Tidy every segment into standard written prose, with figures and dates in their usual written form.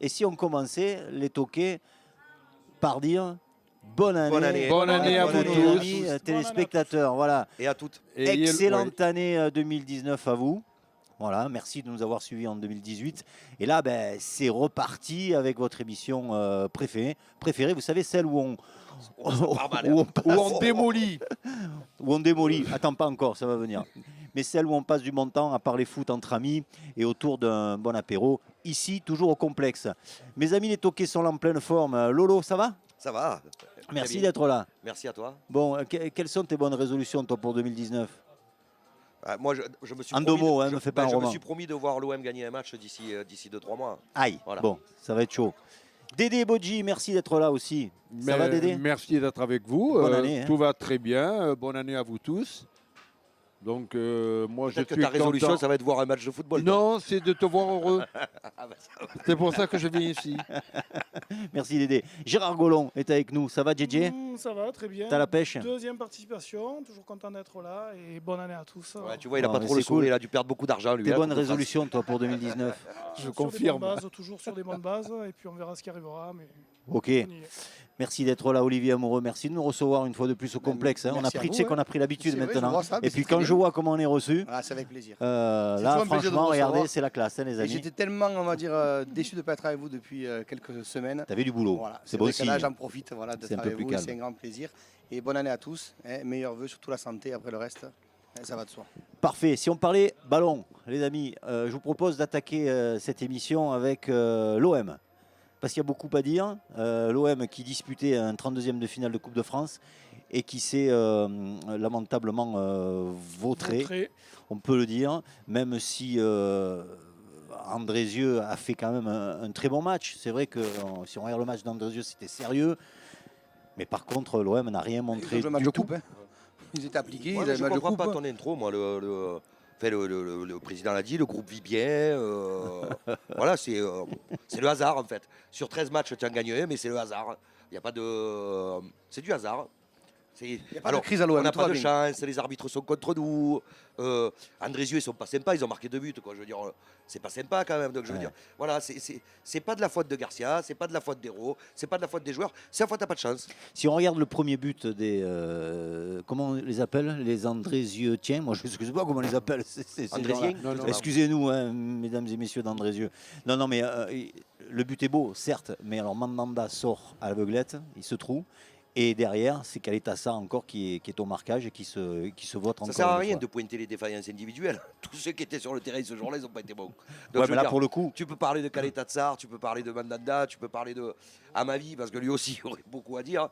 Et si on commençait, les toqués, par dire bonne année. Bonne année à vous les tous. amis téléspectateurs. Voilà. Et à toutes. Excellente année 2019 à vous. Voilà, merci de nous avoir suivis en 2018. Et là, c'est reparti avec votre émission préférée. Vous savez, celle où on démolit. Où on démolit. Attends, pas encore, ça va venir. Mais celle où on passe du bon temps à parler foot entre amis et autour d'un bon apéro. Ici, toujours au complexe. Mes amis les toqués sont là en pleine forme. Lolo, ça va? Ça va. Merci d'être là. Merci à toi. Bon, quelles sont tes bonnes résolutions, toi, pour 2019? Moi, je me suis en 2 mots, ne fais pas un roman. Je me suis promis de voir l'OM gagner un match d'ici 2-3 mois. Aïe, voilà. Bon, ça va être chaud. Dédé Bodji, merci d'être là aussi. Ça va, Dédé? Merci d'être avec vous. Bonne année. Tout va très bien. Bonne année à vous tous. Donc, moi, je suis que ta résolution, ça va être voir un match de football. Non, c'est de te voir heureux. C'est pour ça que je viens ici. Merci Dédé. Gérard Gollon est avec nous. Ça va, JJ? Ça va, très bien. T'as la pêche? Deuxième participation, toujours content d'être là et bonne année à tous. Ouais, tu vois, il n'a pas trop le sourire, il a dû perdre beaucoup d'argent lui. Tes bonnes résolutions, toi, pour 2019? Je confirme. Toujours sur des bonnes bases et puis on verra ce qui arrivera. Mais ok. Merci d'être là, Olivier Amoureux. Merci de nous recevoir une fois de plus au complexe. On a pris, tu sais qu'on a pris l'habitude maintenant. Et puis quand je vois comment on est reçu, c'est avec plaisir. Là, franchement, regardez, c'est la classe, les amis. J'étais tellement, on va dire, déçu de ne pas être avec vous depuis quelques semaines. T'avais du boulot. Voilà. C'est bon aussi. Là, signe. j'en profite d'être avec vous. C'est un grand plaisir. Et bonne année à tous. Meilleurs vœux, surtout la santé. Après le reste, ça va de soi. Parfait. Si on parlait ballon, les amis, je vous propose d'attaquer cette émission avec l'OM. Parce qu'il y a beaucoup à dire. L'OM qui disputait un 32e de finale de Coupe de France et qui s'est lamentablement vautré, on peut le dire, même si Andrézieux a fait quand même un très bon match. C'est vrai que si on regarde le match d'Andrézieux, c'était sérieux. Mais par contre, l'OM n'a rien montré le match du de tout. coupe, Ils étaient appliqués. Ouais, je ne comprends pas ton intro, moi. Le président l'a dit, le groupe vit bien. Voilà, c'est le hasard en fait. Sur 13 matchs, tu en gagnes un, mais c'est le hasard. Il n'y a pas de. C'est du hasard. Il n'y a pas de crise à l'OM. On n'a pas de chance, les arbitres sont contre nous. Andrézieux, ils sont pas sympas, ils ont marqué 2 buts. Quoi. Je veux dire, c'est pas sympa quand même. Donc je veux dire, voilà, c'est pas de la faute de Garcia, c'est pas de la faute d'Hérault, c'est pas de la faute des joueurs, c'est la faute, t'as pas de chance. Si on regarde le premier but des. Comment on les appelle? Les Andrézieux. Tiens, moi je ne sais pas comment on les appelle. Excusez-nous, hein, mesdames et messieurs d'Andrézieux. Non, mais le but est beau, certes, mais alors Mandanda sort à l'aveuglette, il se trouve. Et derrière, c'est Caleta encore qui est au marquage et qui se vote encore. Ça sert à rien de pointer les défaillances individuelles. Tous ceux qui étaient sur le terrain ce jour-là, ils n'ont pas été bons. Donc, mais là, pour le coup, tu peux parler de Caleta Tsar, tu peux parler de Mandanda, tu peux parler de Amavi, parce que lui aussi aurait beaucoup à dire.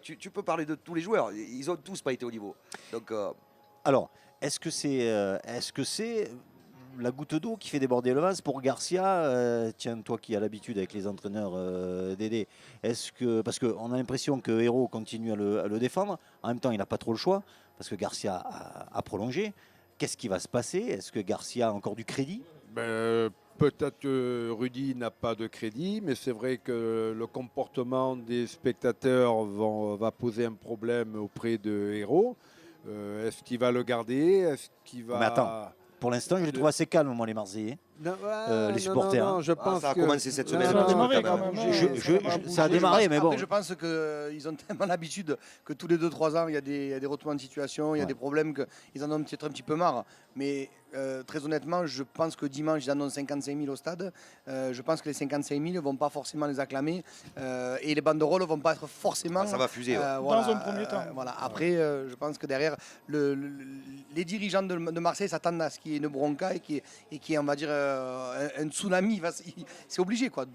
Tu peux parler de tous les joueurs. Ils n'ont tous pas été au niveau. Donc, alors, est-ce que c'est la goutte d'eau qui fait déborder le vase pour Garcia? Tiens, toi qui as l'habitude avec les entraîneurs, Dédé, parce qu'on a l'impression que Hérault continue à le défendre, en même temps il n'a pas trop le choix, parce que Garcia a prolongé. Qu'est-ce qui va se passer? Est-ce que Garcia a encore du crédit? Peut-être que Rudy n'a pas de crédit, mais c'est vrai que le comportement des spectateurs va poser un problème auprès de Hérault. Est-ce qu'il va le garder? Est-ce qu'il va... Mais attends. Pour l'instant, je les trouve assez calmes, moi, les Marseillais. Les supporters. Non, je pense ça a commencé cette semaine. Ça a démarré quand même. Ça a démarré, mais bon. Après, je pense qu'ils ont tellement l'habitude que tous les 2-3 ans, il y a des retournements de situation, il y a des problèmes, qu'ils en ont peut-être un petit peu marre. Mais très honnêtement, je pense que dimanche, ils annoncent 55 000 au stade. Je pense que les 55 000 ne vont pas forcément les acclamer. Et les banderoles ne vont pas être forcément... ça va fuser. Dans un premier temps. Voilà. Après, je pense que derrière, les dirigeants de Marseille s'attendent à ce qu'il y ait une bronca et qui est, on va dire, un tsunami. C'est obligé, quoi.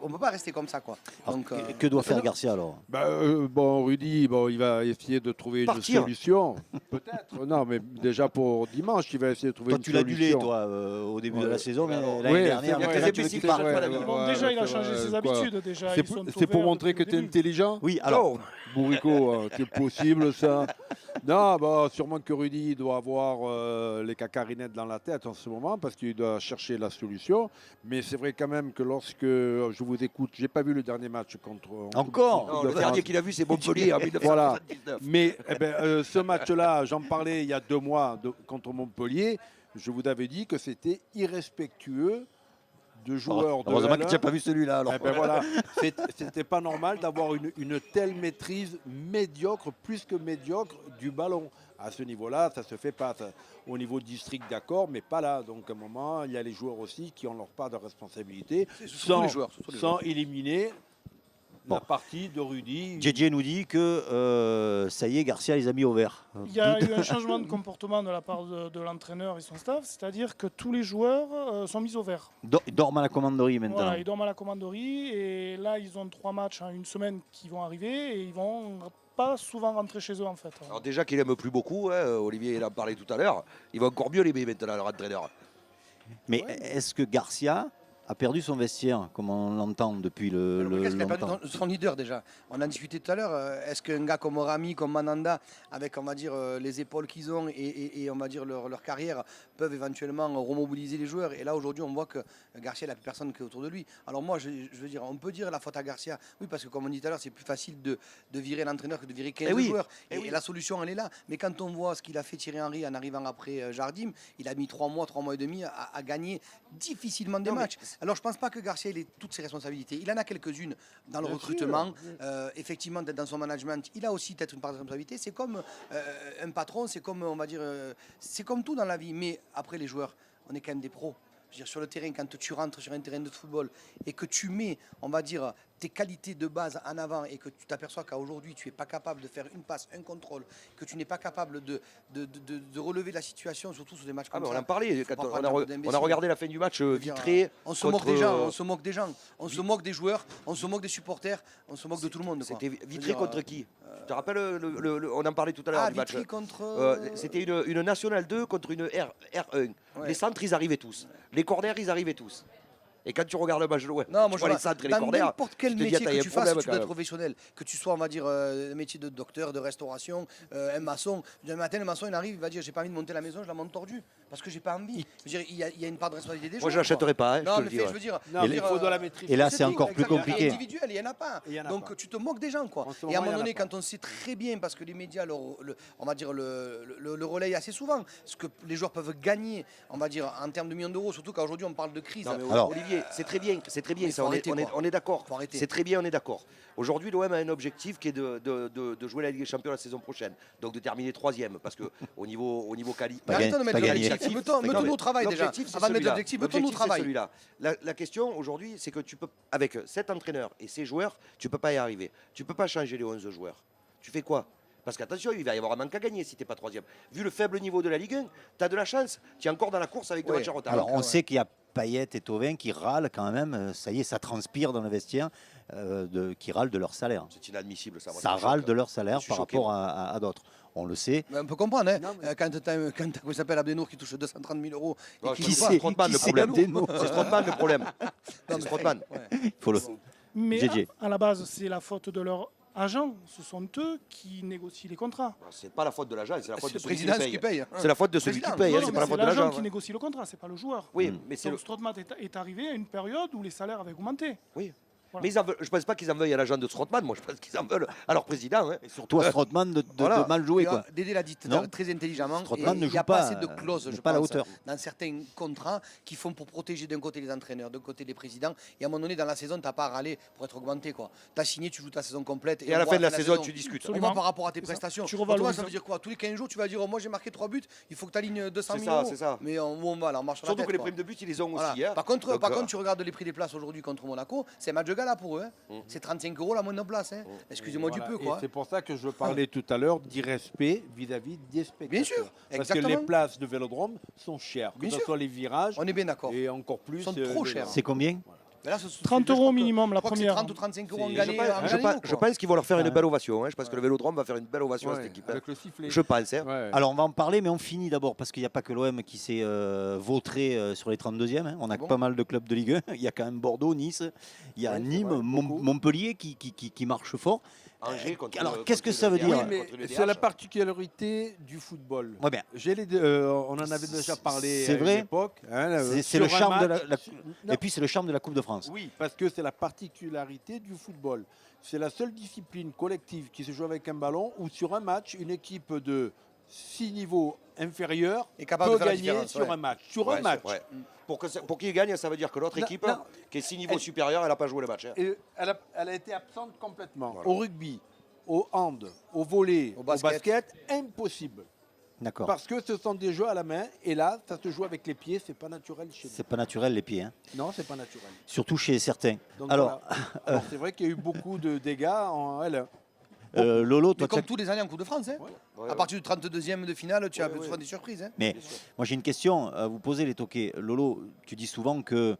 On ne peut pas rester comme ça, quoi. Donc, que doit faire Garcia, alors? Rudy, il va essayer de trouver une solution. Peut-être. Non, mais déjà pour dimanche, il va essayer de trouver une solution. Toi, tu l'as adulé, toi, au début de la saison, mais l'année dernière... Déjà, il a changé ses habitudes. C'est pour montrer que tu es intelligent? Oui, alors... Bourrico, c'est possible, ça? Non, sûrement que Rudy doit avoir les cacarinettes dans la tête en ce moment parce qu'il doit chercher la solution. Mais c'est vrai quand même que lorsque je vous écoute, j'ai pas vu le dernier match contre... Encore le dernier qu'il a vu, c'est Montpellier en 1979. Voilà. Mais ce match-là, j'en parlais il y a 2 mois contre Montpellier. Je vous avais dit que c'était irrespectueux de joueurs de Heureusement que L1. tu n'as pas vu celui-là. Alors. Eh ben voilà, c'était pas normal d'avoir une telle maîtrise médiocre, plus que médiocre, du ballon. À ce niveau-là, ça se fait pas. Au niveau district, d'accord, mais pas là. Donc à un moment, il y a les joueurs aussi qui ont leur part de responsabilité, surtout les joueurs, sans éliminer Bon. la partie de Rudy. JJ nous dit que ça y est, Garcia les a mis au vert. Il y a eu un changement de comportement de la part de l'entraîneur et son staff, c'est-à-dire que tous les joueurs sont mis au vert. Ils dorment à la commanderie maintenant. Voilà, ils dorment à la commanderie et là ils ont 3 matchs en une semaine qui vont arriver et ils vont pas souvent rentrer chez eux en fait. Alors déjà qu'il aime plus beaucoup, hein, Olivier il en parlait tout à l'heure, il va encore mieux l'aimer maintenant, leur entraîneur. Mais est-ce que Garcia a perdu son vestiaire, comme on l'entend depuis Qu'est-ce qu'il a perdu longtemps? son leader déjà? On en discutait tout à l'heure. Est-ce qu'un gars comme Rami, comme Mananda, avec on va dire les épaules qu'ils ont et on va dire leur carrière, peuvent éventuellement remobiliser les joueurs? Et là aujourd'hui on voit que Garcia n'a plus personne qui est autour de lui. Alors moi je veux dire, on peut dire la faute à Garcia, oui, parce que comme on dit tout à l'heure, c'est plus facile de virer l'entraîneur que de virer 15 oui, joueurs. eh Et oui. la solution elle est là. Mais quand on voit ce qu'il a fait Thierry Henry en arrivant après Jardim, il a mis 3 mois et demi à gagner difficilement des Non, mais- matchs. Alors je pense pas que Garcia il ait toutes ses responsabilités. Il en a quelques-unes dans le Bien recrutement, effectivement dans son management. Il a aussi peut-être une part de responsabilité. C'est comme un patron, c'est comme on va dire, c'est comme tout dans la vie. Mais après les joueurs, on est quand même des pros. Je veux dire, sur le terrain, quand tu rentres sur un terrain de football et que tu mets, on va dire, tes qualités de base en avant et que tu t'aperçois qu'aujourd'hui tu n'es pas capable de faire une passe, un contrôle, que tu n'es pas capable de relever la situation, surtout sur des matchs Ah, comme mais on ça. en parlait, Faut quand pas on prendre a, un coup on a d'imbécile. regardé la fin du match Je veux dire, vitré. on se moque des contre, gens, on se moque des gens, on se moque des joueurs, on se moque des supporters, on se moque de tout le monde. quoi. C'était Je veux vitré dire, contre qui Tu te rappelles, on en parlait tout à l'heure Ah, du match. Vitry contre. C'était une Nationale 2 contre une R1. Ouais. Les centres, ils arrivaient tous. Les corners, ils arrivaient tous. Et quand tu regardes le match de l'OM, Non, moi tu je vois vois, les centres et les dans corners, n'importe quel tu te dis, métier attends, il y que a tu un fasses, problème, tu dois être quand même. professionnel. Que tu sois, on va dire, un métier de docteur, de restauration, un maçon. Un matin, le maçon, il arrive, il va dire j'ai pas envie de monter la maison, je la monte tordue. Parce que j'ai pas envie. Je veux dire, il y a une part de responsabilité des Moi, je joueurs, l'achèterai pas, hein, je Non, te mais le dis. je ouais. veux dire. Non, je veux mais il dire, faut de la maîtrise. Et là, c'est tout, encore plus exactement. compliqué. Individuel, il n'y en a pas. Il y en a Donc pas. tu te moques des gens. Quoi. En ce Et à un moment, il y moment en a donné, pas. quand on sait très bien, parce que les médias, on va dire, le relayent assez souvent, ce que les joueurs peuvent gagner, on va dire, en termes de millions d'euros, surtout qu'aujourd'hui on parle de crise. Non, mais Alors- Olivier, c'est très bien, Mais ça, faut arrêter, quoi. on est d'accord. Faut arrêter. C'est très bien, on est d'accord. Aujourd'hui, l'OM a un objectif qui est de jouer la Ligue des Champions la saison prochaine. Donc de terminer 3e, parce qu'au niveau quali. Pas Arrêtons de mettre pas gagné. l'objectif. Mettons-nous au travail déjà. L'objectif, c'est Avant de mettre celui-là. l'objectif, mettons-nous au L'objectif, c'est travail. celui-là. La question aujourd'hui, c'est que tu peux, avec cet entraîneur et ces joueurs, tu peux pas y arriver. Tu peux pas changer les 11 joueurs. Tu fais quoi? Parce qu'attention, il va y avoir un manque à gagner si tu n'es pas 3e. Vu le faible niveau de la Ligue 1, tu as de la chance. Tu es encore dans la course avec 2 Ouais. matchs en retard. Alors, on ouais. sait qu'il y a Payet et Thauvin qui râlent quand même. Ça y est, ça transpire dans le vestiaire, qui râlent de leur salaire. C'est inadmissible ça. Moi, Ça me râle choque. de leur salaire Je suis par choqué, rapport à d'autres. On le sait. Mais on peut comprendre, hein. Non, mais- Quand tu as, comment il s'appelle Abdenour qui touche 230 000 euros. et Non, qui qui joue pas. c'est Strootman, le Qui problème. c'est Abdenour C'est Strootman le problème. Non, C'est mais- Strootman. ouais. Faut le... Mais JJ. à la base, c'est la faute de leur agent. Ce sont eux qui négocient les contrats. C'est pas la faute de l'agent, c'est la faute C'est de le celui qui président le qui paye. paye. hein. C'est la faute de celui qui Président. paye, Non, hein, c'est non, pas la C'est faute de l'agent l'agent. qui négocie le contrat, c'est pas le joueur. Oui, mais c'est Donc le. Strootman est arrivé à une période où les salaires avaient augmenté. Oui. Voilà. Mais je pense pas qu'ils en veuillent à l'agent de Strootman, moi je pense qu'ils en veulent à leur président. Hein. Et surtout à Strootman de Voilà. mal jouer. Quoi. Dédé l'a dit tout à Non. l'heure très intelligemment. Strootman et ne il n'y a joue pas pas, assez de clauses, n'est je pas à la pense, hauteur. dans certains contrats qui font pour protéger d'un côté les entraîneurs, d'un côté les présidents. Et à un moment donné, dans la saison, tu n'as pas à râler pour être augmenté. Tu as signé, tu joues ta saison complète. Et à la fin de la saison, tu discutes. On Absolument. voit par rapport à tes C'est ça. prestations. Tu Pour toi, revalorises. ça veut dire quoi? Tous les 15 jours, tu vas dire, oh, moi j'ai marqué 3 buts, il faut que tu alignes 200 C'est 000 ça, euros. c'est ça. Mais on va là, on marche sur la Surtout tête, que les quoi. primes de but, ils les ont Voilà. aussi. Hein. Par contre, Donc, tu regardes les prix des places aujourd'hui contre Monaco, c'est un match de gala pour eux. Hein. C'est 35 € la moindre place. Hein. Excusez-moi du Voilà. peu. Et Quoi. c'est pour ça que je parlais tout à l'heure d'irrespect vis-à-vis des spectateurs. Bien sûr, Parce que exactement. les places de vélodrome sont chères. Bien que ce sûr. soit les virages On est bien d'accord. et encore plus. Ils sont trop les- chers. C'est combien? Mais là, 30 euros minimum la Je crois que c'est première. 30 ou 35 euros en C'est- gagnant. je pense qu'ils vont leur faire une Ouais. belle ovation. Hein. Je pense que le Vélodrome va faire une belle ovation à Ouais, cette équipe. hein. avec le sifflet. Je pense. Hein. Ouais. Alors on va en parler, mais on finit d'abord parce qu'il n'y a pas que l'OM qui s'est vautré sur les 32e. Hein. On a bon pas mal de clubs de Ligue 1. Il y a quand même Bordeaux, Nice, il y a Ouais, c'est Nîmes, vrai, beaucoup. Montpellier qui marche fort. Angers contre Alors, le- qu'est-ce que contre ça le veut dire Oui, DH, mais contre le c'est la DH. particularité du football. Ouais, bien. On en avait déjà parlé C'est à vrai. une époque. hein, C'est sur le un charme de match- Non, Et puis c'est le charme de la Coupe de France. oui, parce que c'est la particularité du football. C'est la seule discipline collective qui se joue avec un ballon où sur un match, une équipe de 6 niveaux inférieurs Et capable peut de faire la gagner différence, sur ouais. un match. Sur Ouais, un match. ouais. Pour qu'il gagne, ça veut dire que l'autre Non, équipe, non. qui est 6 niveaux Elle- supérieurs, elle n'a pas joué le match. Hein. Et elle a été absente complètement. Voilà. Au rugby, au hand, au volley, Au au basket. basket, impossible. D'accord. Parce que ce sont des jeux à la main et là, ça se joue avec les pieds, c'est pas naturel chez C'est pas naturel les pieds, hein. nous. Non, c'est pas naturel. Surtout chez certains. Donc, Alors, voilà. Alors, c'est vrai qu'il y a eu beaucoup de dégâts en L1. Lolo, Mais toi, comme tu as- tous les années en Coupe de France. Hein. Ouais, à partir du 32e de finale, tu as souvent des surprises. Hein. Mais moi j'ai une question à vous poser les toqués. Lolo, tu dis souvent que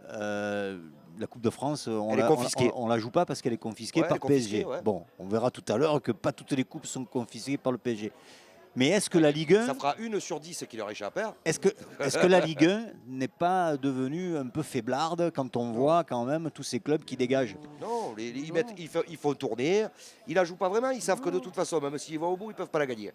la Coupe de France, Elle est confisquée. on la joue pas parce qu'elle est confisquée Ouais, par elle est confisquée, PSG. ouais. Bon, on verra tout à l'heure que pas toutes les coupes sont confisquées par le PSG. Mais est-ce que la Ligue 1, Ça fera 1 sur 10 qui leur échappe. Hein. est-ce que la Ligue 1 n'est pas devenue un peu faiblarde quand on voit quand même tous ces clubs qui dégagent? Non, ils font tourner. Ils la jouent pas vraiment. Ils savent que de toute façon, même s'ils vont au bout, ils peuvent pas la gagner.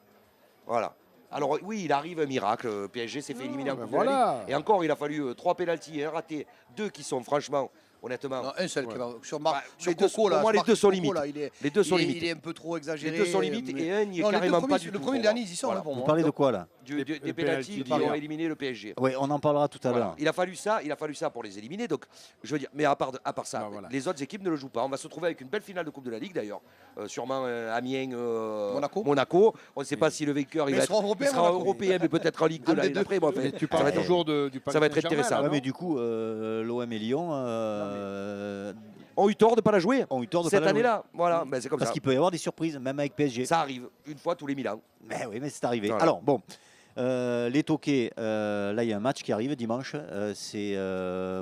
Voilà. Alors oui, il arrive un miracle. Le PSG s'est fait éliminer en ben Coupe de la voilà. Ligue. Et encore, il a fallu 3 pénaltys et un raté. 2 qui sont franchement, honnêtement, Non, un seul qui va. Sur, Bah, sur les deux- Coco, là, pour moi, les sur deux sont Coco, limites. là, il est, les deux sont il est- limites. il est un peu trop exagéré. Les deux sont limites mais- et un n'y est Non, les deux carrément premiers- pas du Le tout. premier pour dernier, moi. ils y sont Voilà. là pour Vous moi. parlez de quoi là? Des Les pénaltys qui pénaltys ont éliminé le PSG. Oui, on en parlera tout à Voilà. l'heure. Il a fallu ça pour les éliminer. Donc, je veux dire, mais à part ça, Ah, voilà. les autres équipes ne le jouent pas. On va se trouver avec une belle finale de Coupe de la Ligue d'ailleurs. Sûrement Amiens, Monaco. On ne sait pas si le vainqueur Mais il ils va seront être- européens, il sera Monaco. européen, mais peut-être en Ligue 2 Un des l'année deux. d'après. Bon, Mais tu ça parles va être- toujours du ça va être Paris Saint-Germain, intéressant. là, Ouais, non mais du coup, l'OM et Lyon ont eu tort de ne pas la jouer ont eu tort de cette pas la jouer. année-là. Voilà, ben, c'est comme Parce ça. qu'il peut y avoir des surprises, même avec PSG. Ça arrive une fois tous les 1000 ans. Mais oui, mais c'est arrivé. Voilà. Alors, bon, les toqués, là, il y a un match qui arrive dimanche. C'est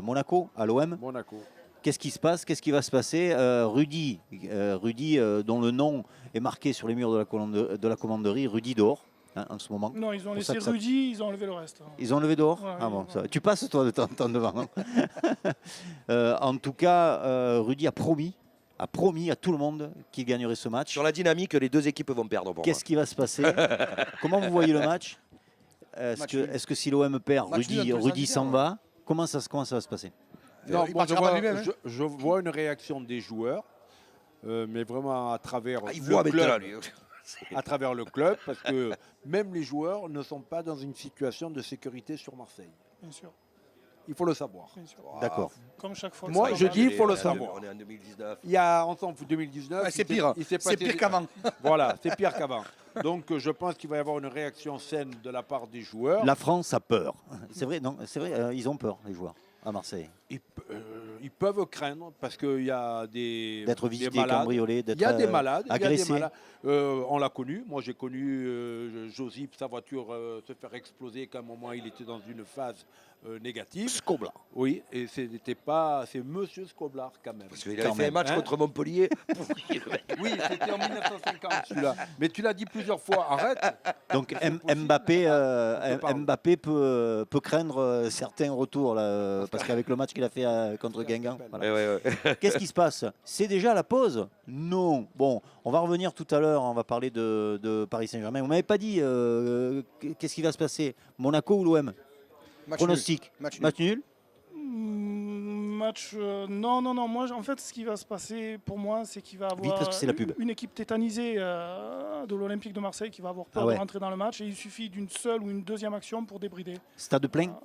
Monaco à l'OM. Monaco. Qu'est-ce qui se passe? Qu'est-ce qui va se passer? Rudy, dont le nom est marqué sur les murs de la commanderie, Rudy dehors, hein, en ce moment. Non, ils ont Pour laissé ça que ça- Rudy, ils ont enlevé le reste. Ils ont levé dehors? Ouais, Ah bon, ouais. ça va. Tu passes toi de temps en temps devant. Hein. En tout cas, Rudy a promis à tout le monde qu'il gagnerait ce match. Sur la dynamique, les deux équipes vont perdre. Pour Qu'est-ce qui va se passer? Comment vous voyez le match? Match nul. Est-ce que si l'OM perd, Match nul, Rudy intéressant s'en à dire, va? Comment ça va se passer? Non, il moi, partira pas de lui-même, hein. je vois une réaction des joueurs, mais vraiment à travers il le voit maintenant, club. lui. À travers le club, parce que même les joueurs ne sont pas dans une situation de sécurité sur Marseille. Bien sûr, Il faut le savoir. bien sûr. D'accord. Comme chaque fois. que Moi, ça je va. dis, il faut le On est- savoir. On est en 2019. Il y a, on s'en fout, 2019. Ouais, c'est il s'est- pire. il s'est C'est passé pire des- qu'avant. Voilà, c'est pire qu'avant. Donc, je pense qu'il va y avoir une réaction saine de la part des joueurs. La France a peur. C'est vrai, non, c'est vrai, ils ont peur, les joueurs, à Marseille. Ils peuvent craindre parce qu'il y a D'être des visités, malades. cambriolés, Il d'être y a des malades. agressés. On l'a connu. Moi, j'ai connu Josip, sa voiture se faire exploser qu'à un moment, il était dans une phase négative. Scobla. Oui, et c'était pas... C'est Monsieur Scoblar, quand même. Parce qu'il Quand avait fait un même, match hein. contre Montpellier. Pourri, le mec. Oui, c'était en 1950, celui-là. Mais tu l'as dit plusieurs fois. Arrête. Donc Mbappé peut craindre certains retours, là, parce qu'avec le match qu'il a fait contre Guingamp. voilà. Ouais. Qu'est-ce qui se passe? C'est déjà la pause? Non. Bon, on va revenir tout à l'heure, on va parler de Paris Saint-Germain. Vous m'avez pas dit qu'est-ce qui va se passer? Monaco ou l'OM? Match Pronostic? nul. Match nul. Match nul? Match. Non. Moi, en fait, ce qui va se passer pour moi, c'est qu'il va Vite, avoir parce que c'est la pub. une équipe tétanisée de l'Olympique de Marseille qui va avoir peur Ah ouais. de rentrer dans le match. Et il suffit d'une seule ou une deuxième action pour débrider. Stade plein?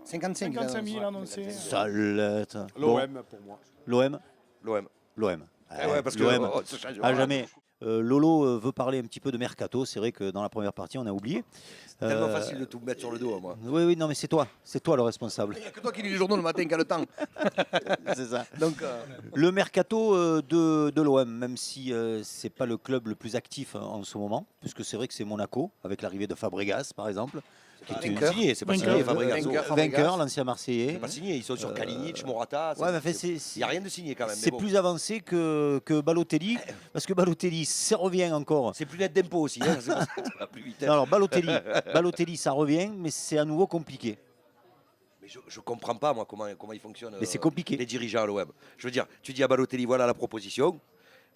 55 55 000 annoncés. Salette. L'OM, pour moi. L'OM? L'OM. L'OM. Ouais, parce que l'OM. ça change À rien. jamais. Lolo veut parler un petit peu de mercato. C'est vrai que dans la première partie, on a oublié. Tellement facile de tout mettre sur le dos, moi. Oui, non, mais c'est toi le responsable. Il n'y a que toi qui lis les journaux le matin qui a le temps. C'est ça. Donc, Le mercato de l'OM, même si c'est pas le club le plus actif en ce moment, puisque c'est vrai que c'est Monaco, avec l'arrivée de Fabregas, par exemple. Qui est une- C'est pas signé, c'est pas Vainqueur. signé, Fabregas. Vainqueur. vainqueur, l'ancien Marseillais. C'est pas signé, ils sont sur Kalinic, Morata. Ouais, mais enfin, Il n'y a rien de signé quand même. mais c'est bon. plus avancé que Balotelli, parce que Balotelli, ça revient encore. C'est plus net d'impôt aussi, hein, c'est pour ça que ça va plus vite. hein. Non, alors Balotelli, ça revient, mais c'est à nouveau compliqué. Mais je ne comprends pas, moi, comment ils fonctionnent. Mais c'est compliqué. Les dirigeants à l'OM. Je veux dire, tu dis à Balotelli, voilà la proposition.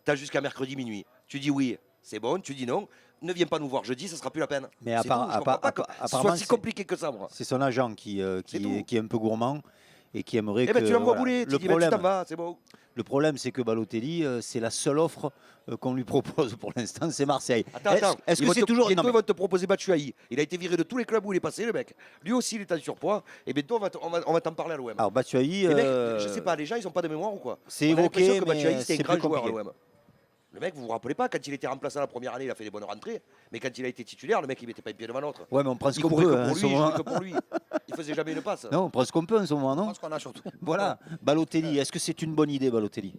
Tu as jusqu'à mercredi minuit. Tu dis oui, c'est bon. Tu dis non. Ne viens pas nous voir jeudi, ça sera plus la peine. Mais C'est tout, je comprends pas que ce apparemment, soit si compliqué que ça, moi. c'est son agent qui C'est tout. est un peu gourmand. et qui aimerait Eh que. ben tu l'envoies voilà. bouler, tu Le dis ben, tu problème, t'en vas, c'est bon. le problème, c'est que Balotelli, c'est la seule offre qu'on lui propose pour l'instant, c'est Marseille. Attends, Est-ce ils que vont c'est te- toujours. bientôt, Non, mais- ils vont te proposer Batshuayi. Il a été viré de tous les clubs où il est passé, le mec. Lui aussi, il est en surpoids. Et bientôt, on va t'en parler à l'OM. Alors Batshuayi, Les mecs, je sais pas, les gens, ils ont pas de mémoire ou quoi? c'est On a l'impression évoqué, que Batshuayi, mais c'était c'est un grand plus joueur à compliqué. l'OM. Le mec, vous vous rappelez pas, quand il était remplaçant la première année, il a fait des bonnes rentrées. Mais quand il a été titulaire, le mec, il mettait pas un pied devant l'autre. Ouais, mais on prend ce Il qu'on courait peut que hein, en pour ce lui, il moment. jouait que pour lui. Il faisait jamais une passe. Non, on prend ce qu'on peut en ce moment, Je non pense qu'on a surtout. Voilà. Balotelli, est-ce que c'est une bonne idée, Balotelli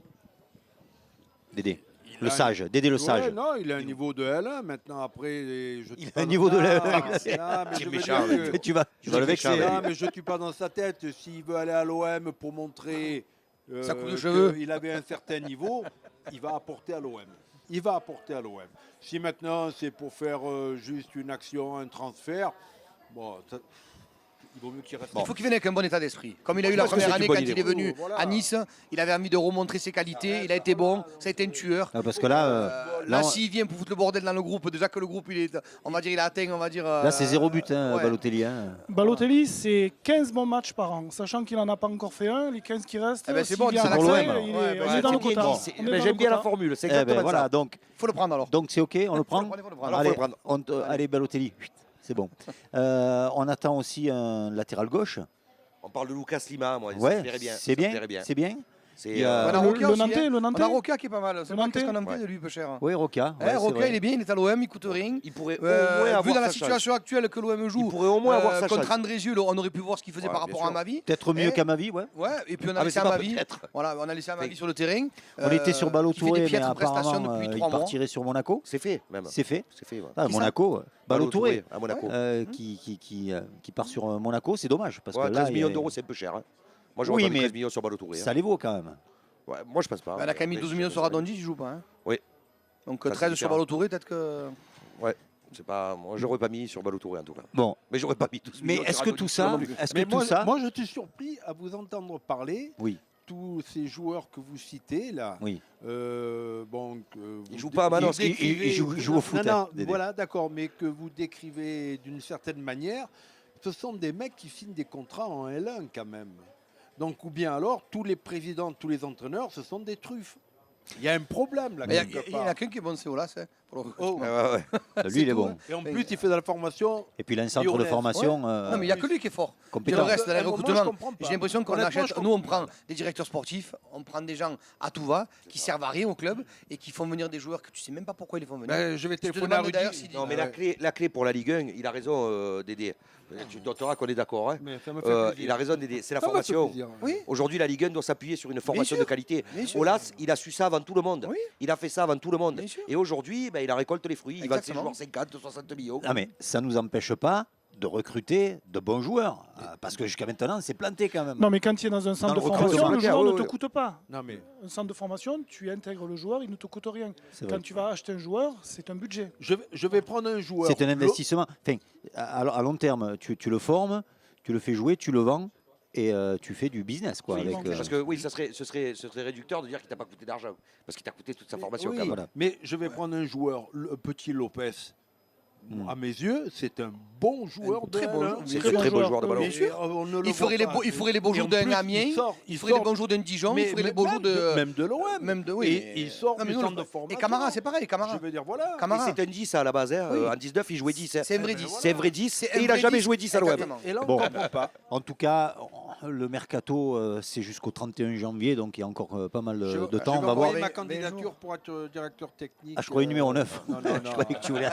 Dédé. Le sage, Dédé le Ouais, sage. non, il a un niveau de L1 maintenant. Après, Il a un niveau de L1. mais je veux méchant, dire que- Tu vas le vexer. Non, mais je ne tue pas dans sa tête. S'il veut aller à l'OM pour montrer Sa coupe de cheveux. qu'il avait un certain niveau, il va apporter à l'OM. Il va apporter à l'OM. Si maintenant c'est pour faire juste une action, un transfert, bon, il vaut mieux qu'il reste. Il faut qu'il vienne avec un bon état d'esprit. Comme il a eu Je la pense que première c'est année une bonne quand idée. il est venu Voilà. à Nice, il avait envie de remontrer ses qualités, il a été bon, ça a été un tueur. Ah, parce que là, Là, là, s'il vient pour foutre le bordel dans le groupe, déjà que le groupe, on va dire, il a atteint, on va dire. là, c'est 0 but, hein, ouais. Balotelli. Hein. Balotelli, c'est 15 bons matchs par an, sachant qu'il n'en a pas encore fait un. Les 15 qui restent, Eh ben, c'est s'il bon, vient c'est à pour l'accès, l'OM, il est- alors. Ouais, on ouais, est dans le c'est bien quota. dit, On est dans J'aime le bien la quota. formule, c'est Eh ben exactement voilà, ça. donc Faut le prendre alors. c'est OK, on le prend. Faut le prendre. Alors, Allez, faut le prendre. allez, Balotelli, c'est bon. On attend aussi un latéral gauche. On parle de Lucas Lima, moi, ça me Ouais, plairait bien. c'est ça me bien, plairait c'est bien. C'est, Il y a- On a Le- Roca le aussi, Nantais, hein. le Nantais. On a Roca qui est pas mal. C'est Le pas qu'est-ce qu'on en Nantais. fait de lui, peu cher. Oui, Roca. ouais, c'est Roca, vrai. il est bien, il est à l'OM, il coûte rien. il pourrait au moins avoir Vu dans la sa chance. situation actuelle que l'OM joue, Il pourrait au moins avoir sa contre chance. Andrézieux, on aurait pu voir ce qu'il faisait Ouais, par bien rapport sûr. à Mavi. Peut-être mieux Eh, qu'Amavi, ouais. Ouais, et puis on a Ah, mais laissé c'est pas Amavi. peut-être. Voilà, on a laissé Amavi Mais- sur le terrain. On était sur Balo qui fait des Touré, mais piètres prestations apparemment, depuis il 3 mois. partirait sur Monaco. C'est fait, même. C'est fait. C'est fait, ouais. Ah, Qui ça Monaco, Balo Touré, à Monaco. qui part sur Monaco, c'est dommage. Parce Ouais, que là, 13 millions il y a- d'euros, c'est un peu cher. Hein. Moi, j'aurais Oui, pas mis mais 13 millions sur Balo Touré. ça les vaut quand même. Ouais, moi, je pense pas. Elle a quand même mis 12 millions sur Radondi, il joue pas. Hein. Oui. Donc Ça, 13 c'est sur différent. Balotouré, peut-être que. Ouais, c'est pas. Moi, j'aurais pas mis sur Balo Touré en tout cas. Bon, Mais j'aurais pas mis 12 mais millions sur est-ce que Radondi, tout ça, non plus. est-ce que Mais tout ça, moi, je suis surpris à vous entendre parler. Oui. Tous ces joueurs que vous citez là. Oui. Bon, Ils jouent pas à Manosque. Ils jouent au foot, Non, hein, non, Dédé. voilà, d'accord, mais que vous décrivez d'une certaine manière, ce sont des mecs qui signent des contrats en L1 quand même. Donc, ou bien alors, tous les présidents, tous les entraîneurs, ce sont des truffes. Il y a un problème là. Mais quelque il y en part. a qu'un qui est bon, c'est Olas. Hein, pour le Oh. Ouais, ouais, ouais. Lui, il est tout, bon. hein. Et en plus, il fait de la formation. Et puis, il a un centre de Lyonnais. formation Non, mais il n'y a que lui qui est fort. Et compétent. le reste, dans les Moi, je recrutements, comprends pas. j'ai l'impression qu'on Honnêtement, achète. je Nous, on comprends prend des directeurs sportifs, on prend des gens à tout va, qui servent à rien au club et qui font venir des joueurs que tu sais même pas pourquoi ils les font venir. Ben, je vais te téléphoner à demande d'ailleurs Rudy. s'il dit- Non, mais Ouais. la clé pour la Ligue 1, il a raison, Dédé. Tu noteras qu'on est d'accord. Hein. Mais ça me fait plaisir. Il a raison, Dédé. C'est la Ça me fait formation. plaisir. Oui, Aujourd'hui, la Ligue 1 doit s'appuyer sur une formation sûr. de qualité. Bien sûr. Olas, il a su ça avant tout le monde. Oui. Il a fait ça avant tout le monde. Bien sûr. Et aujourd'hui, ben, il a récolté les fruits. Il vend ses Exactement. joueurs 50, 60 millions. Non, mais ça ne nous empêche pas de recruter de bons joueurs. Parce que jusqu'à maintenant, c'est planté quand même. Non, mais quand tu es dans un centre Dans de le recrutement formation, le amateur, joueur oui, ne te oui. coûte pas. Non, mais Un centre de formation, tu intègres le joueur, il ne te coûte rien. C'est vrai. Quand tu vas acheter un joueur, c'est un budget. je vais prendre un joueur. C'est un investissement. Enfin, à long terme, tu le formes, tu le fais jouer, tu le vends et tu fais du business. Quoi, Oui, avec, donc, Parce que oui, ce serait réducteur de dire qu'il t'a pas coûté d'argent. Parce qu'il t'a coûté toute sa formation. Oui, quand même. voilà. mais je vais prendre un joueur, le petit Lopez. À mes yeux, c'est un bon joueur de très bon L1. joueur. C'est Très un bon très beau joueur, joueur de ballon. Mais Bien sûr. on ne le il ferait voit les beaux Et jours en d'un plus, Amiens, il ferait les bons jours d'un Dijon, il ferait les beaux jours de. Même de l'OM. Même de. Oui. Et il sort Non, mais du nous, centre de Et formation. Camara, c'est pareil, Je Camara. veux dire, voilà. Et Camara. c'est un 10 à la base. Hein. Oui. En 19, il jouait 10. hein. C'est un vrai 10. C'est un vrai 10. C'est Et un il n'a vrai jamais 10, joué 10 à l'OM. exactement. Et là, on Bon. ne comprend pas. En tout cas, le mercato, c'est jusqu'au 31 janvier, donc il y a encore pas mal Je- de je temps. On vais va voir. envoyer ma Mais candidature pour être directeur technique. Ah, je croyais numéro 9. Non, non, Je non. croyais que tu voulais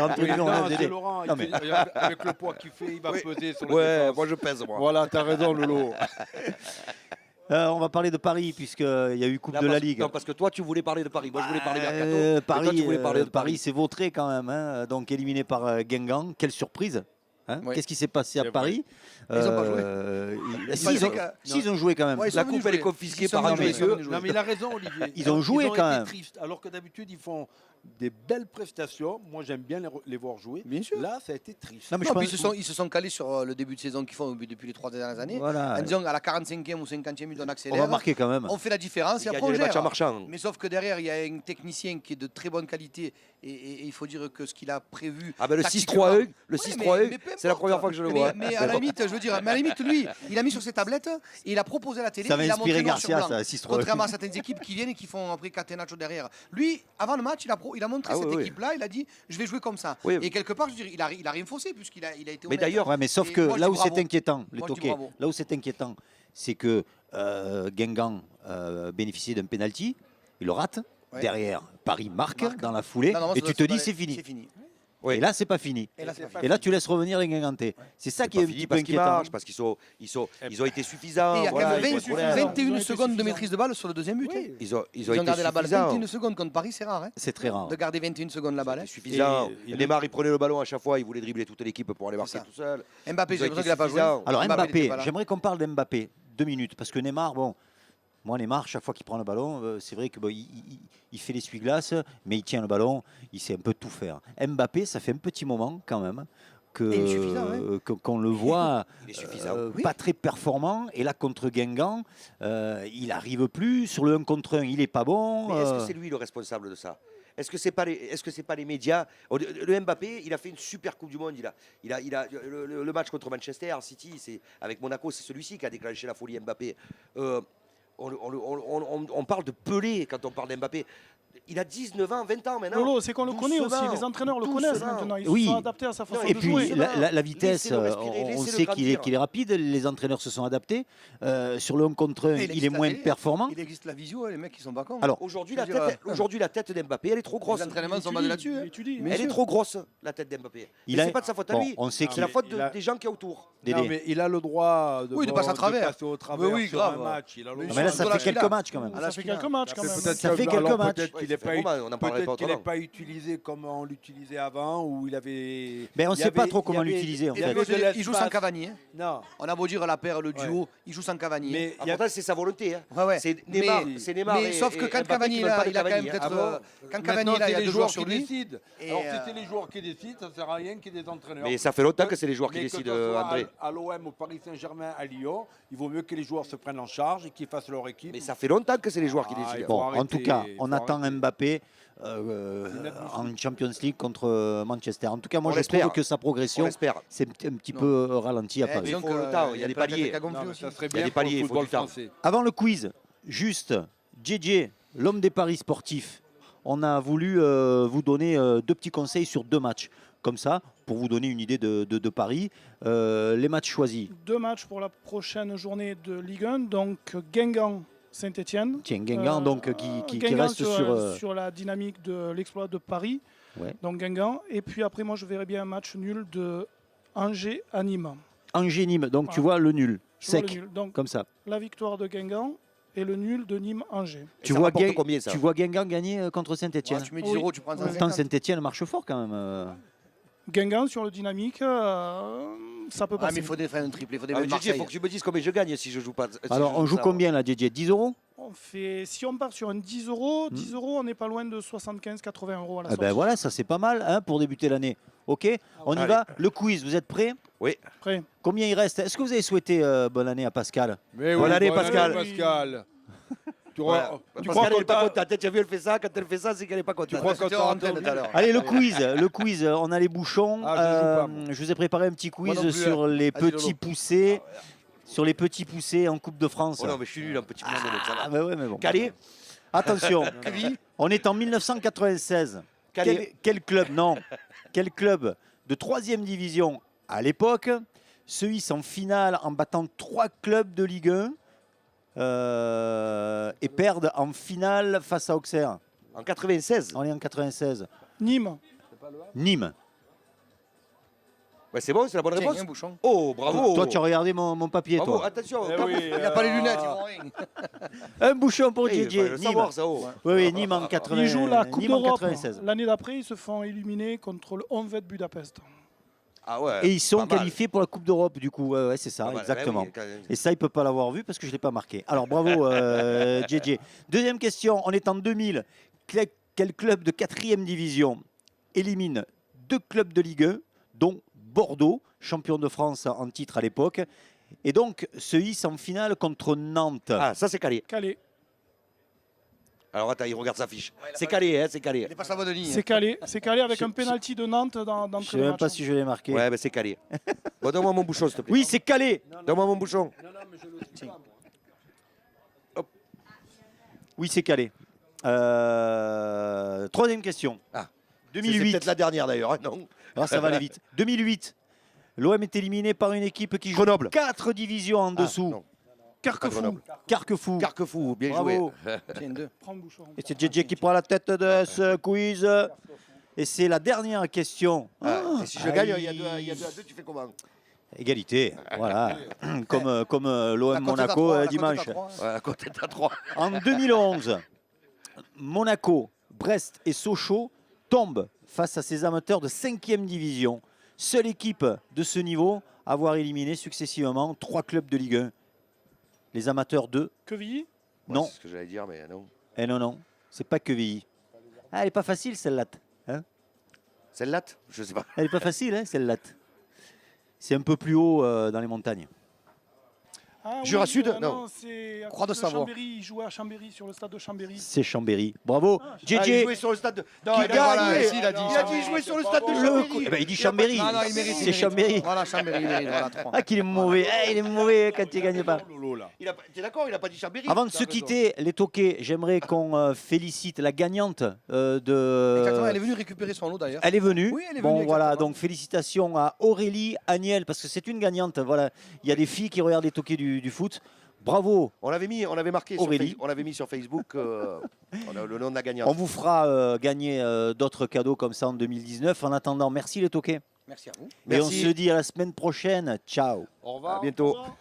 rentrer Oui, numéro non, 9, c'est Dédé. Laurent, Non, il mais- fait- avec le poids qu'il fait, il va Oui. peser sur la Ouais, défense. moi je pèse, moi. Voilà, t'as raison, Lolo. On va parler de Paris, puisqu'il y a eu Coupe Là, de la parce- Ligue. Non, parce que toi, tu voulais parler de Paris. Moi, je voulais parler mercato. Euh, Mais toi, Paris, tu voulais parler de Paris Paris. s'est vautré quand même. Hein. Donc éliminé par Guingamp. Quelle surprise. Hein. Ouais. Qu'est-ce qui s'est passé à C'est Paris Ils ont pas joué. Si, ils ont, si, ils ont joué quand même. Ouais, ils sont La venus coupe, elle est jouer. confisquée Ils sont par un venus jouer, monsieur. ils sont venus jouer. Non, mais il a raison, Olivier. Ils ont joué quand été même. tristes, alors que d'habitude, ils font des belles prestations. Moi, j'aime bien les voir jouer. Bien sûr. Là, ça a été triste. Non, mais Non, je puis pense- ils se sont calés sur le début de saison qu'ils font depuis les 3 dernières années. Voilà. En disant à la 45e ou 50e minute, on On accélère. va marquer quand même. On fait la différence et Il après gagne on les matchs en gère. marchant. Mais sauf que derrière, il y a un technicien qui est de très bonne qualité et il faut dire que ce qu'il a prévu. Ah ben le tactiquement- 6-3-1, le Ouais, 6-3-1, mais peu c'est la importe. première fois que je le Mais- vois. Mais à la limite, je veux dire, mais à la limite, lui, il a mis sur ses tablettes et il a proposé à la télé. Ça va il a inspirer montré noir sur Garcia, blanc. ça, 6-3. Contrairement à certaines équipes qui viennent et qui font après catenaccio derrière. Lui, avant le match, il a montré Ah cette oui, oui. équipe-là. Il a dit, je vais jouer comme ça. Oui. Et quelque part, je veux dire, il a rien faussé puisqu'il a été. Mais honnête. d'ailleurs, Ouais, mais sauf Et que moi, je là dis où c'est bravo. inquiétant, les Moi, je dis toqués, bravo. là où c'est inquiétant, c'est que Guingamp bénéficie d'un penalty, il le rate. Ouais. Derrière, Paris marque dans la foulée, Non, non, et ça tu doit- te dis ça c'est doit- fini. C'est fini. Oui. Et là, c'est pas fini. Et là, c'est pas Et là, tu laisses revenir les Guingampais. C'est ça qui est un petit peu parce qu'ils inquiétant. marchent, parce qu'ils ont été suffisants. Et il y a voilà, quand il même faut 20 être honnête. 21 Ils ont été secondes de suffisants. maîtrise de balle sur le deuxième but. hein. Ils Ils ont ont été gardé la balle suffisants. 21 secondes contre Paris, c'est rare. Hein, C'est très rare. de garder 21 secondes la balle. hein. C'était suffisant. Et Neymar, il prenait le ballon à chaque fois, il voulait dribbler toute l'équipe pour aller marquer C'est ça. tout seul. Mbappé, Ils j'ai ont l'impression été qu'il n'a pas joué. suffisants. Alors Mbappé Mbappé, n'était pas là. j'aimerais qu'on parle d'Mbappé 2 minutes parce que Neymar, bon, moi Neymar, chaque fois qu'il prend le ballon, c'est vrai que bon, il fait l'essuie-glace, mais il tient le ballon, il sait un peu tout faire. Mbappé, ça fait un petit moment quand même Et il est suffisant, qu'on le voit Il est suffisant. pas très performant. Et là contre Guingamp, il arrive plus sur le 1 contre 1, il est pas bon. Mais est-ce que c'est lui le responsable de ça? Est-ce que c'est pas les médias? Le Mbappé, il a fait une super Coupe du Monde. Le match contre Manchester City, c'est avec Monaco, c'est celui-ci qui a déclenché la folie Mbappé. On parle de Pelé quand on parle d'Mbappé. Il a 19 ans, 20 ans maintenant. Lolo, c'est qu'on le connaît aussi, Doucement. les entraîneurs le Doucement. connaissent maintenant, ils Oui. se sont adaptés à sa façon Et de puis jouer. la vitesse, Laissez-le respirer, on laissez-le sait qu'il est, grandir. rapide, les entraîneurs se sont adaptés. Sur le 1 contre 1, Et il il est existe la moins télé. performant. Il existe la visio, les mecs, ils sont pas cons. Alors, Aujourd'hui, Je la veux dire, tête d'Mbappé, elle est trop grosse. les entraînements sont Il basés étudie, là-dessus. il hein. étudie. Mais Elle sûr. est trop grosse, la tête d'Mbappé. Il Mais a- c'est pas de sa faute à bon, lui. on sait C'est qu'il la faute il a- des gens qui y a autour. Dédé. Non, mais il a le droit Oui, de passer à travers. passer au travers Oui, sur grave. un match. Il a le Mais Non, droit. mais là, sur ça la fait quelques Chila. matchs quand même. À la Ça fait Chila. quelques matchs quand C'est même. peut-être Ça fait que- quelques alors, matchs. Peut-être Ouais, qu'il ça n'est fait pas, vraiment, on en parlerait peut-être pas qu'il n'est autrement. pas utilisé comme on l'utilisait avant, où il avait. Ben, on il y sait pas avait- trop il y comment avait- l'utiliser, en il y fait. avait de Il joue sans l'espace. Cavani. hein. Non, On a beau dire la paire, le duo, il joue sans Cavani. hein. mais Ah, il y a pourtant, c'est sa volonté. Hein. Ouais, ouais. C'est Mais- Neymar. mais sauf que quand Cavani, il a quand même peut-être. Quand Cavani, maintenant, là, il y c'est a les deux joueurs joueurs sur qui lui. décident. Et, Alors, si c'est les joueurs qui décident, ça ne sert à rien qu'il y ait des entraîneurs. Mais ça fait longtemps que c'est les joueurs qui Mais que décident, ce soit André. à l'OM, au Paris Saint-Germain, à Lyon, il vaut mieux que les joueurs se prennent en charge et qu'ils fassent leur équipe. Mais ça fait longtemps que c'est les joueurs qui Ah, décident. il faut Bon, en arrêter, tout cas, il on faut attend arrêter. Mbappé inadmissible. en Champions League contre Manchester. En tout cas, moi, On je trouve l'espère. que sa On progression, l'espère. c'est un petit Non. peu ralenti à Paris. disons que le temps, il y a des paliers. Non, mais ça serait Il y a bien des pour le paliers, il faut football du temps. français. Avant le quiz, juste, JJ, l'homme des paris sportifs, on a voulu vous donner 2 petits conseils sur 2 matchs. Comme ça, pour vous donner une idée de paris. Les matchs choisis. 2 matchs pour la prochaine journée de Ligue 1, donc Guingamp Saint-Etienne. Tiens, Guingamp, donc, qui reste sur la dynamique de l'exploit de Paris. Ouais. Donc Guingamp. Et puis après, moi, je verrais bien un match nul de Angers à Nîmes. Angers-Nîmes, donc tu Voilà. vois le nul, Je vois sec, le nul. Donc comme ça. la victoire de Guingamp et le nul de Nîmes-Angers. Et ça rapporte combien, ça? Tu vois Guingamp gagner contre Saint-Etienne. Tu mets 10 Oui. euros, tu prends Ouais. 150. Pourtant, Saint-Etienne marche fort quand même. Guingamp sur le dynamique, ça peut Ah, passer. mais il faut défendre un triplé, il faut Ah, défendre mais JJ, il Marseille. faut que tu me dises combien je gagne si je joue pas. si Alors, je on joue ça. combien là, JJ 10 euros. Si on part sur un 10 euros, 10 euros, on n'est pas loin de 75-80 euros à la Eh sortie. ben voilà, ça c'est pas mal hein, pour débuter l'année. Ok, on y Allez. va. Le quiz, vous êtes prêts? Oui. Après, Combien il reste? Est-ce que vous avez souhaité bonne année à Pascal? Mais Bonne année, bonne Pascal. Pascal. Tu Voilà. crois- tu Parce crois qu'elle qu'on n'est pas t'a- contente. Tu as vu, elle fait ça. Quand elle fait ça, c'est qu'elle n'est pas contente. crois qu'on C'était t'a en antenne entendu tout à l'heure. Allez, le quiz, on a les bouchons. Ah, je joue pas, moi. Je vous ai préparé un petit quiz Moi non plus, sur les Vas-y, petits Lolo. poussés. Sur les petits poussés en Coupe de France. Oh non, mais je suis nul, un petit peu. donc ça Ah, va. bah ouais, mais bon. Calé. Attention, on est en 1996. Calé. Quel club, non, quel club de 3e division à l'époque se hisse en finale en battant 3 clubs de Ligue 1 et perdent en finale face à Auxerre? En 96. On est en 96. Nîmes. Nîmes. Ouais, c'est bon, c'est la bonne Tiens, réponse. un bouchon. Oh, bravo. Toi, tu as regardé mon papier, Bravo, toi. attention. Eh top. oui, Il n'a pas les lunettes, ils vont rien. Un bouchon pour Eh, il JJ. va le Nîmes. savoir, ça, oh. Oui, oui, Nîmes en 80. Ils jouent la Coupe Nîmes en d'Europe. 96. L'année d'après, ils se font éliminer contre le Honved Budapest. Ah ouais. Et ils sont pas mal. qualifiés pour la Coupe d'Europe, du coup. Ouais, c'est ça, Pas mal. exactement. Ouais, oui, quand- Et ça, il ne peut pas l'avoir vu parce que je ne l'ai pas marqué. Alors, bravo, JJ. Deuxième question. On est en 2000. Quel club de 4e division élimine 2 clubs de Ligue 1, dont Bordeaux, champion de France en titre à l'époque, et donc se hisse en finale contre Nantes? Ah, ça c'est calé. Calé. Alors attends, il regarde sa fiche. C'est calé, hein, c'est Il calé. est pas sa voie de ligne. C'est calé avec un penalty de Nantes dans Je ne le sais même pas si je l'ai marqué. Ouais, ben c'est calé. Bon, donne-moi mon bouchon, s'il te plaît. Oui, c'est calé. Donne-moi mon bouchon. Oui, c'est calé. Troisième question. Ah. C'est 2008. peut-être la dernière d'ailleurs, hein, non? Alors ça va aller vite. 2008. L'OM est éliminé par une équipe qui joue Grenoble. 4 divisions en Ah, dessous. non. Carquefou. Grenoble. Carquefou. Carquefou, bien Bravo. joué. Tiens, 2. Prends le bouchon. Et c'est JJ qui prend la tête de ce quiz. Et c'est la dernière question. Ah, et si je gagne, il y a Aïe. 2 à 2, tu fais comment? Égalité. Voilà. Comme La l'OM cote est à Monaco trois, la cote est à dimanche. trois. Ouais, à côté de 3. En 2011, Monaco, Brest et Sochaux tombent face à ces amateurs de 5e division. Seule équipe de ce niveau à avoir éliminé successivement 3 clubs de Ligue 1. Les amateurs de... Quevilly. Non. C'est ce que j'allais dire, mais non. Eh non, non. C'est pas Quevilly. Ah, elle est pas facile celle-là. Hein, C'est le latte? Je sais pas. elle est pas facile, hein, celle-là. C'est un peu plus haut dans les montagnes. Ah, Jura Sud, non. Non, c'est à Croix de côté Savoie. Chambéry. Il jouait à Chambéry, sur le stade de Chambéry. C'est Chambéry. Bravo. Ah, il JJ. jouait sur le stade de. Non, Qui il a gagne. voilà, Si, il a dit il a dit jouer sur le stade de Le Chambéry. coup- Eh ben, il dit Chambéry. Non, non, il mérite. C'est Chambéry. Voilà, Chambéry, il mérite. Voilà, 3. Ah, qu'il est mauvais. Eh, il est mauvais quand il gagne pas. Lolo, là. T'es d'accord, il a pas dit Chambéry. Avant de se quitter, les toqués, j'aimerais qu'on félicite la gagnante de. Exactement, elle est venue récupérer son lot d'ailleurs. Elle est venue. Oui, elle est Bon, venue, voilà, exactement. donc félicitations à Aurélie Agnel, parce que c'est une gagnante. Voilà, il y a des filles qui regardent les toqués du foot. Bravo. On avait marqué Aurélie. sur, on l'avait mis sur Facebook on a le nom de la gagnante. On vous fera gagner d'autres cadeaux comme ça en 2019. En attendant, merci les toqués. Merci à vous. Et on Merci. se dit à la semaine prochaine. Ciao. Au revoir. À bientôt. Au revoir.